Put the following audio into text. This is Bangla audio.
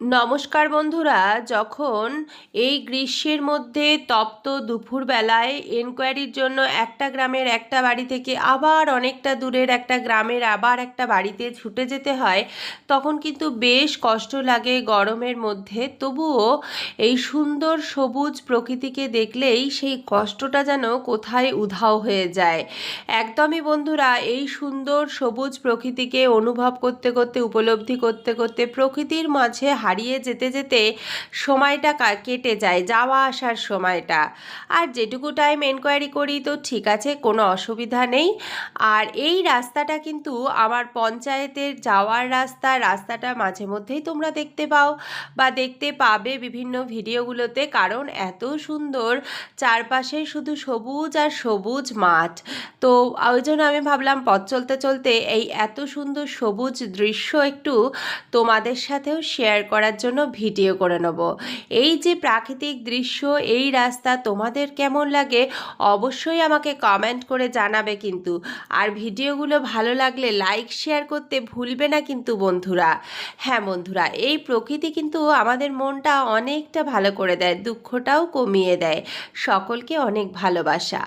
নমস্কার বন্ধুরা। যখন এই গ্রীষ্মের মধ্যে তপ্ত দুপুরবেলায় এনকোয়ারির জন্য একটা গ্রামের একটা বাড়ি থেকে আবার অনেকটা দূরের একটা গ্রামের আবার একটা বাড়িতে ছুটে যেতে হয়, তখন কিন্তু বেশ কষ্ট লাগে গরমের মধ্যে। তবুও এই সুন্দর সবুজ প্রকৃতিকে দেখলেই সেই কষ্টটা যেন কোথায় উধাও হয়ে যায়। একদমই বন্ধুরা, এই সুন্দর সবুজ প্রকৃতিকে অনুভব করতে করতে, উপলব্ধি করতে করতে, প্রকৃতির মাঝে হারিয়ে যেতে যেতে সময়টা কেটে যায়, যাওয়া আসার সময়টা। আর যেটুকু টাইম এনকোয়ারি করি তো ঠিক আছে, কোনো অসুবিধা নেই। আর এই রাস্তাটা কিন্তু আমার পঞ্চায়েতের যাওয়ার রাস্তাটা মাঝে মধ্যেই তোমরা দেখতে পাও বা দেখতে পাবে বিভিন্ন ভিডিওগুলোতে, কারণ এত সুন্দর চারপাশে শুধু সবুজ আর সবুজ মাঠ। তো ওই জন্য আমি ভাবলাম পথ চলতে চলতে এই এত সুন্দর সবুজ দৃশ্য একটু তোমাদের সাথেও শেয়ার করার জন্য ভিডিও করে নেব। এই যে প্রাকৃতিক দৃশ্য, এই রাস্তা তোমাদের কেমন লাগে অবশ্যই আমাকে কমেন্ট করে জানাবে কিন্তু। আর ভিডিওগুলো ভালো লাগলে লাইক শেয়ার করতে ভুলবে না কিন্তু বন্ধুরা। হ্যাঁ বন্ধুরা, এই প্রকৃতি কিন্তু আমাদের মনটা অনেকটা ভালো করে দেয়, দুঃখটাও কমিয়ে দেয়। সকলকে অনেক ভালোবাসা।